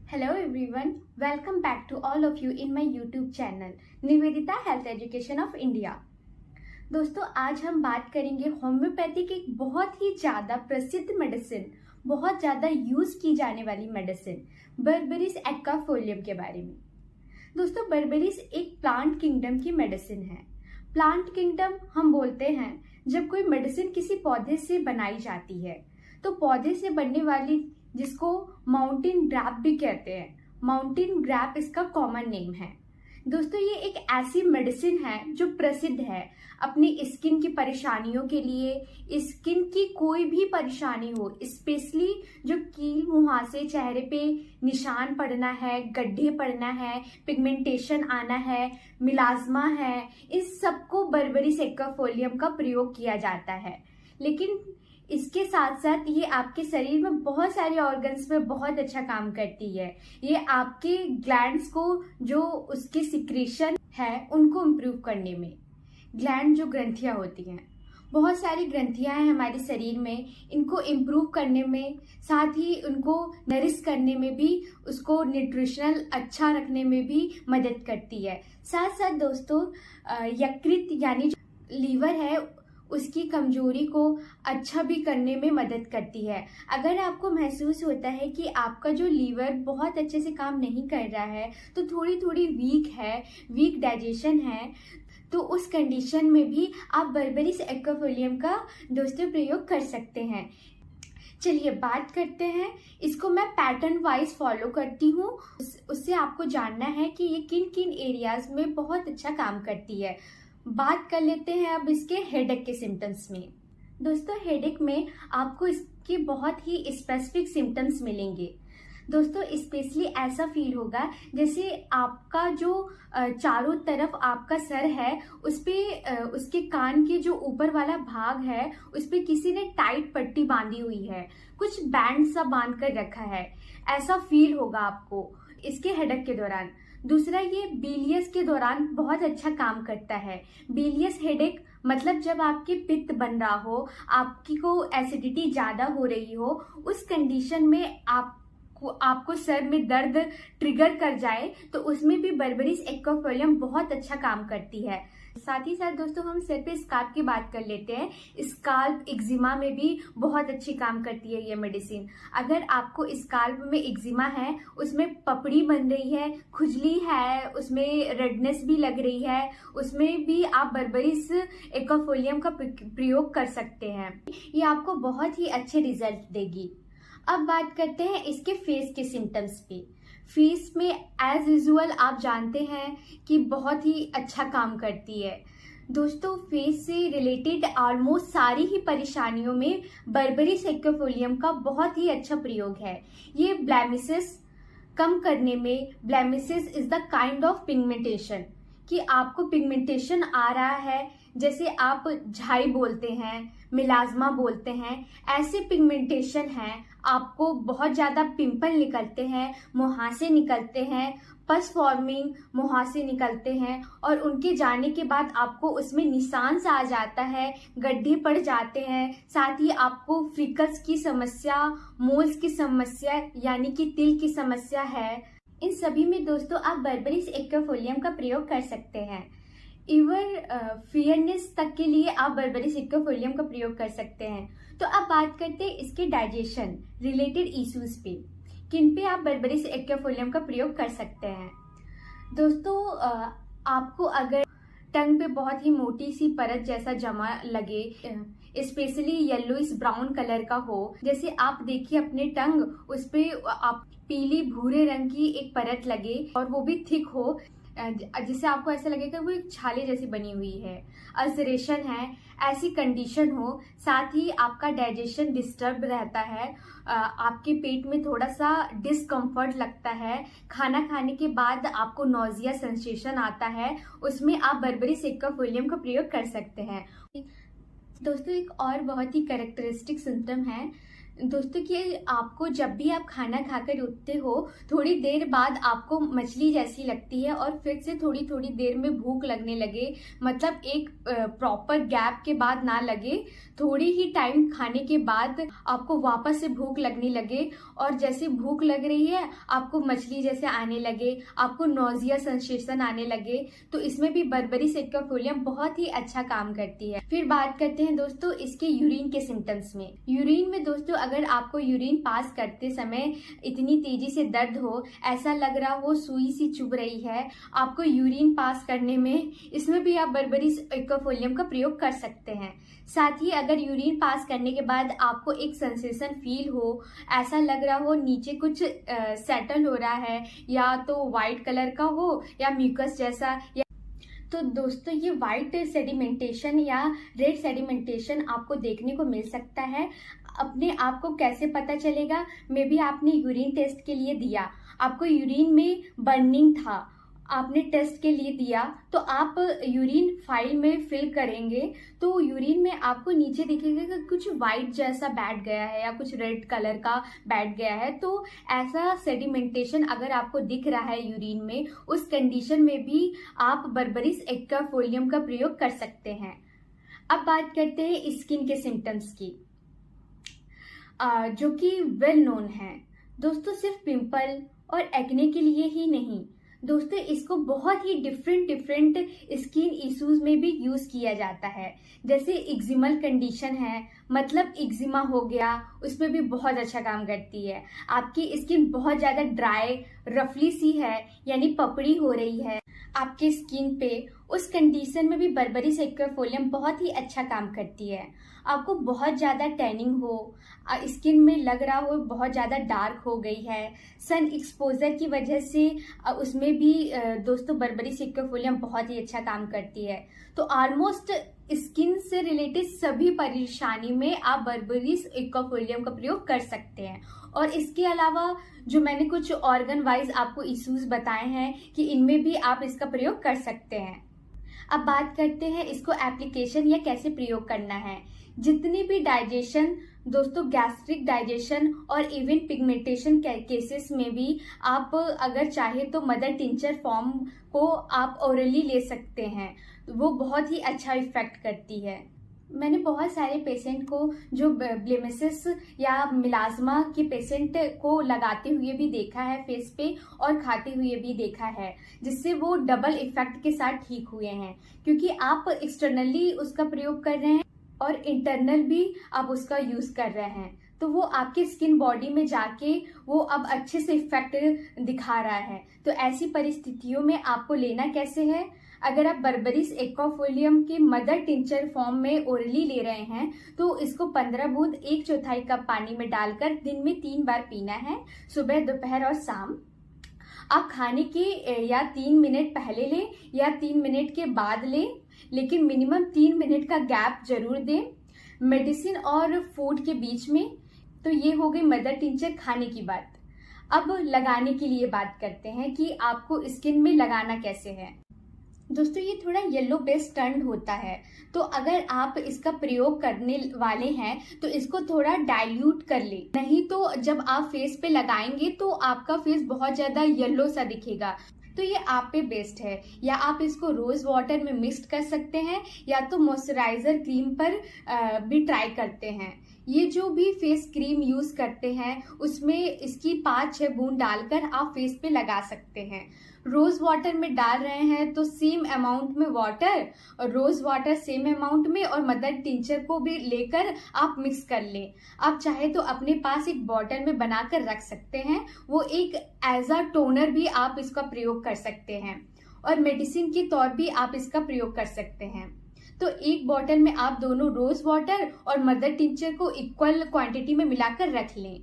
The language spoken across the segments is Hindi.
Hello everyone, welcome back to all of you in my YouTube channel Nivedita health education of India. दोस्तों, आज हम बात करेंगे होम्योपैथी की एक बहुत ही ज़्यादा प्रसिद्ध मेडिसिन, बहुत ज़्यादा यूज़ की जाने वाली मेडिसिन बर्बेरिस एक्वाफोलियम के बारे में। दोस्तों, बर्बेरिस एक प्लांट किंगडम की मेडिसिन है। प्लांट किंगडम हम बोलते हैं जब कोई मेडिसिन किसी पौधे से बनाई जाती है, तो पौधे से बनने वाली जिसको माउंटेन ग्रैप भी कहते हैं, माउंटेन ग्रैप इसका कॉमन नेम है। दोस्तों, ये एक ऐसी मेडिसिन है जो प्रसिद्ध है अपनी स्किन की परेशानियों के लिए। स्किन की कोई भी परेशानी हो, स्पेशली जो कील मुहासे, चेहरे पे निशान पड़ना है, गड्ढे पड़ना है, पिगमेंटेशन आना है, मिलाज्मा है, इस सबको बर्बेरिस एक्वाफोलियम का प्रयोग किया जाता है। लेकिन इसके साथ साथ ये आपके शरीर में बहुत सारे ऑर्गन्स में बहुत अच्छा काम करती है। ये आपके ग्लैंड्स को, जो उसके सिक्रेशन है, उनको इम्प्रूव करने में, ग्लैंड जो ग्रंथियां होती हैं, बहुत सारी ग्रंथियां हैं हमारे शरीर में, इनको इम्प्रूव करने में, साथ ही उनको नरिश करने में भी, उसको न्यूट्रिशनल अच्छा रखने में भी मदद करती है। साथ साथ दोस्तों, यकृत यानी जो लीवर है उसकी कमजोरी को अच्छा भी करने में मदद करती है। अगर आपको महसूस होता है कि आपका जो लीवर बहुत अच्छे से काम नहीं कर रहा है, तो थोड़ी थोड़ी वीक डाइजेशन है, तो उस कंडीशन में भी आप बर्बेरिस एक्वाफोलियम का दोस्तों प्रयोग कर सकते हैं। चलिए बात करते हैं। इसको मैं पैटर्न वाइज फॉलो करती हूँ, उससे आपको जानना है कि ये किन किन एरियाज में बहुत अच्छा काम करती है। बात कर लेते हैं अब इसके हेडेक के सिम्टम्स में। दोस्तों, हेडेक में आपको इसके बहुत ही स्पेसिफिक सिम्टम्स मिलेंगे। दोस्तों, स्पेशली ऐसा फील होगा जैसे आपका जो चारों तरफ आपका सर है, उस पे उसके कान के जो ऊपर वाला भाग है, उस पे किसी ने टाइट पट्टी बांधी हुई है, कुछ बैंड सा बांध कर रखा है, ऐसा फील होगा आपको इसके हेडेक के दौरान। दूसरा, ये बीलियस के दौरान बहुत अच्छा काम करता है। बीलियस हेडेक मतलब जब आपके पित्त बन रहा हो, आपकी को एसिडिटी ज्यादा हो रही हो, उस कंडीशन में आपको सर में दर्द ट्रिगर कर जाए, तो उसमें भी बर्बेरिस एक्वाफोलियम बहुत अच्छा काम करती है। साथ ही साथ दोस्तों, हम सर पे स्कार्फ की बात कर लेते हैं। स्काल्प एक्जिमा में भी बहुत अच्छी काम करती है ये मेडिसिन। अगर आपको स्काल्प में एक्जिमा है, उसमें पपड़ी बन रही है, खुजली है, उसमें रेडनेस भी लग रही है, उसमें भी आप बर्बेरिस एक्वाफोलियम का प्रयोग कर सकते हैं। ये आपको बहुत ही अच्छे रिजल्ट देगी। अब बात करते हैं इसके फेस के सिम्टम्स पे। फेस में एज यूजुअल आप जानते हैं कि बहुत ही अच्छा काम करती है। दोस्तों, फेस से रिलेटेड ऑलमोस्ट सारी ही परेशानियों में बर्बेरिस एक्वाफोलियम का बहुत ही अच्छा प्रयोग है। ये ब्लेमिसेस कम करने में, blemishes is the kind of pigmentation, कि आपको पिगमेंटेशन आ रहा है, जैसे आप झाई बोलते हैं, मिलाज्मा बोलते हैं, ऐसे पिगमेंटेशन हैं, आपको बहुत ज्यादा पिंपल निकलते हैं, मुहासे निकलते हैं, पस फॉर्मिंग मुहासे निकलते हैं, और उनके जाने के बाद आपको उसमें निशान सा आ जाता है, गड्ढे पड़ जाते हैं, साथ ही आपको फ्रिकल्स की समस्या, मोल्स की समस्या यानी कि तिल की समस्या है। इन सभी में दोस्तों आप बर्बेरिस एक्वाफोलियम का प्रयोग कर सकते हैं। इवन फियरनेस तक के लिए आप बर्बेरिस एक्वाफोलियम का प्रयोग कर सकते हैं। तो अब बात करते हैं इसके डाइजेशन रिलेटेड इश्यूज पे, किन पे आप बर्बेरिस एक्वाफोलियम का प्रयोग कर सकते हैं। दोस्तों, आपको अगर टंग पे बहुत ही मोटी सी परत जैसा जमा लगे, स्पेशली येलोइश ब्राउन कलर का हो, जैसे आप देखिए अपने टंग, उस पे आप पीली भूरे रंग की एक परत लगे और वो भी थिक हो, जिससे आपको ऐसा लगेगा वो एक छाले जैसी बनी हुई है, अल्सरेशन है, ऐसी कंडीशन हो, साथ ही आपका डाइजेशन डिस्टर्ब रहता है, आपके पेट में थोड़ा सा डिस्कम्फर्ट लगता है, खाना खाने के बाद आपको नोजिया सेंसेशन आता है, उसमें आप बर्बेरिस एक्वाफोलियम का प्रयोग कर सकते हैं। दोस्तों, एक और बहुत ही कैरेक्टरिस्टिक सिम्टम है दोस्तों कि आपको जब भी आप खाना खाकर उठते हो, थोड़ी देर बाद आपको मछली जैसी लगती है और फिर से थोड़ी थोड़ी देर में भूख लगने लगे, मतलब एक प्रॉपर गैप के बाद ना लगे, थोड़ी ही टाइम खाने के बाद आपको वापस से भूख लगने लगे और जैसे भूख लग रही है आपको मछली जैसे आने लगे, आपको नोजिया सेंसेशन आने लगे, तो इसमें भी बर्बरी सेक्विफोलियम बहुत ही अच्छा काम करती है। फिर बात करते हैं दोस्तों इसके यूरिन के सिम्टम्स में। यूरिन में दोस्तों अगर आपको यूरिन पास करते समय इतनी तेजी से दर्द हो, ऐसा लग रहा हो सुई सी चुभ रही है आपको यूरिन पास करने में, इसमें भी आप बर्बरी सेक्विफोलियम का प्रयोग कर सकते हैं। साथ ही अगर यूरिन पास करने के बाद आपको एक सेंसेशन फील हो, ऐसा लग रहा हो नीचे कुछ सेटल हो रहा है, या तो व्हाइट कलर का हो या म्यूकस जैसा, या तो दोस्तों ये व्हाइट सेडिमेंटेशन या रेड सेडिमेंटेशन आपको देखने को मिल सकता है। अपने आप को कैसे पता चलेगा? मे बी आपने यूरिन टेस्ट के लिए दिया, आपको यूरिन में बर्निंग था, आपने टेस्ट के लिए दिया, तो आप यूरिन फाइल में फिल करेंगे तो यूरिन में आपको नीचे दिखेगा कि कुछ वाइट जैसा बैठ गया है या कुछ रेड कलर का बैठ गया है। तो ऐसा सेडिमेंटेशन अगर आपको दिख रहा है यूरिन में, उस कंडीशन में भी आप बर्बरी सेक्विफोलियम का प्रयोग कर सकते हैं। अब बात करते हैं स्किन के सिम्टम्स की, जो कि वेल नोन है दोस्तों। सिर्फ पिंपल और एक्ने के लिए ही नहीं दोस्तों, इसको बहुत ही डिफरेंट स्किन इश्यूज में भी यूज किया जाता है। जैसे एक्जिमल कंडीशन है, मतलब एक्जिमा हो गया, उसमें भी बहुत अच्छा काम करती है। आपकी स्किन बहुत ज्यादा ड्राई रफली सी है, यानी पपड़ी हो रही है आपके स्किन पे, उस कंडीशन में भी बर्बरी सेक्विफोलियम बहुत ही अच्छा काम करती है। आपको बहुत ज्यादा टैनिंग हो, स्किन में लग रहा हो बहुत ज्यादा डार्क हो गई है, सन एक्सपोजर की वजह से उसमें भी दोस्तों बर्बरी सेक्विफोलियम बहुत ही अच्छा काम करती है। तो ऑलमोस्ट स्किन से रिलेटेड सभी परेशानी में आप बर्बरी सेक्विफोलियम का प्रयोग कर सकते हैं। और इसके अलावा जो मैंने कुछ ऑर्गन वाइज आपको इश्यूज बताए हैं कि इनमें भी आप इसका प्रयोग कर सकते हैं। अब बात करते हैं इसको एप्लीकेशन या कैसे प्रयोग करना है। जितनी भी डाइजेशन दोस्तों, गैस्ट्रिक डाइजेशन और इवन पिगमेंटेशन केसेस में भी आप अगर चाहे तो मदर टिंचर फॉर्म को आप ओरली ले सकते हैं, वो बहुत ही अच्छा इफेक्ट करती है। मैंने बहुत सारे पेशेंट को जो ब्लेमिसेस या मिलाज्मा के पेशेंट को लगाते हुए भी देखा है फेस पे, और खाते हुए भी देखा है, जिससे वो डबल इफेक्ट के साथ ठीक हुए हैं। क्योंकि आप एक्सटर्नली उसका प्रयोग कर रहे हैं और इंटरनल भी आप उसका यूज कर रहे हैं, तो वो आपके स्किन बॉडी में जाके वो अब अच्छे से इफेक्ट दिखा रहा है। तो ऐसी परिस्थितियों में आपको लेना कैसे है? अगर आप बर्बरी सेक्विफोलियम के मदर टिंचर फॉर्म में ओरली ले रहे हैं तो इसको 15 बूंद 1/4 कप पानी में डालकर दिन में 3 बार पीना है, सुबह, दोपहर और शाम। आप खाने के या 3 मिनट पहले लें या 3 मिनट के बाद लें, लेकिन मिनिमम 3 मिनट का गैप जरूर दें मेडिसिन और फूड के बीच में। तो ये हो गई मदर टिंचर खाने की बात। अब लगाने के लिए बात करते हैं कि आपको स्किन में लगाना कैसे है। दोस्तों ये थोड़ा येलो बेस टर्न होता है, तो अगर आप इसका प्रयोग करने वाले हैं तो इसको थोड़ा डाइल्यूट कर ले, नहीं तो जब आप फेस पे लगाएंगे तो आपका फेस बहुत ज्यादा येलो सा दिखेगा। तो ये आप पे बेस्ट है, या आप इसको रोज वाटर में मिक्स कर सकते हैं या तो मॉइस्चराइजर क्रीम पर भी ट्राई करते हैं। ये जो भी फेस क्रीम यूज करते हैं उसमें इसकी 5-6 बूंद डालकर आप फेस पे लगा सकते हैं। रोज वाटर में डाल रहे हैं तो सेम अमाउंट में वाटर और रोज वाटर सेम अमाउंट में और मदर टिंचर को भी लेकर आप मिक्स कर लें। आप चाहे तो अपने पास एक बॉटल में बनाकर रख सकते हैं, वो एक एज अ टोनर भी आप इसका प्रयोग कर सकते हैं, और मेडिसिन के तौर भी आप इसका प्रयोग कर सकते हैं। तो एक बॉटल में आप दोनों रोज वाटर और मदर टिंचर को इक्वल क्वांटिटी में मिलाकर रख लें।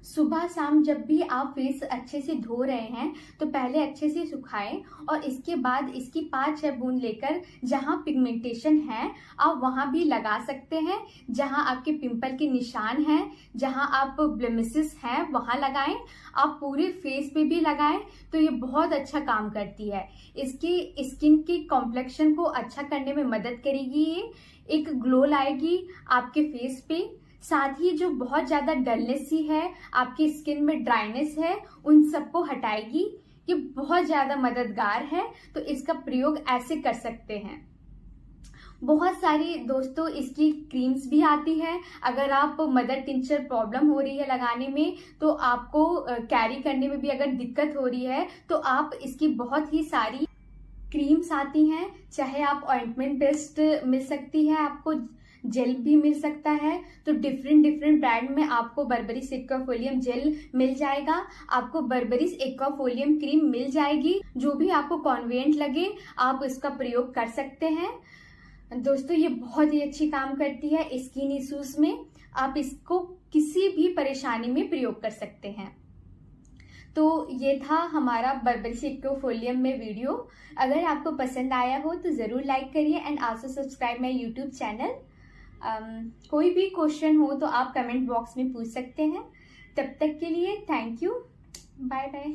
सुबह शाम जब भी आप फेस अच्छे से धो रहे हैं तो पहले अच्छे से सुखाएं और इसके बाद इसकी 5-6 बूंद लेकर जहां पिगमेंटेशन है आप वहां भी लगा सकते हैं। जहां आपके पिंपल के निशान हैं, जहां आप ब्लेमिसेस हैं वहां लगाएं। आप पूरे फेस पे भी लगाएं तो ये बहुत अच्छा काम करती है। इसकी स्किन के कॉम्प्लेक्शन को अच्छा करने में मदद करेगी। ये एक ग्लो लाएगी आपके फेस पे, साथ ही जो बहुत ज़्यादा डलनेस सी है, आपकी स्किन में ड्राइनेस है, उन सबको हटाएगी। ये बहुत ज़्यादा मददगार है, तो इसका प्रयोग ऐसे कर सकते हैं। बहुत सारी दोस्तों इसकी क्रीम्स भी आती है। अगर आप मदर टिंचर प्रॉब्लम हो रही है लगाने में, तो आपको कैरी करने में भी अगर दिक्कत हो रही है, तो आप इसकी बहुत ही सारी क्रीम्स आती हैं। चाहे आप ऑइंटमेंट बेस्ड मिल सकती है, आपको जेल भी मिल सकता है। तो डिफरेंट ब्रांड में आपको बर्बरिस एक्वाफोलियम जेल मिल जाएगा, आपको बर्बरिस एक्वाफोलियम क्रीम मिल जाएगी। जो भी आपको कन्वीनियंट लगे आप इसका प्रयोग कर सकते हैं। दोस्तों ये बहुत ही अच्छी काम करती है स्किन इश्यूज में। आप इसको किसी भी परेशानी में प्रयोग कर सकते हैं। तो ये था हमारा बर्बरिस एक्वाफोलियम में वीडियो। अगर आपको पसंद आया हो तो ज़रूर लाइक करिए and also subscribe my YouTube channel. कोई भी क्वेश्चन हो तो आप कमेंट बॉक्स में पूछ सकते हैं। तब तक के लिए थैंक यू, बाय बाय।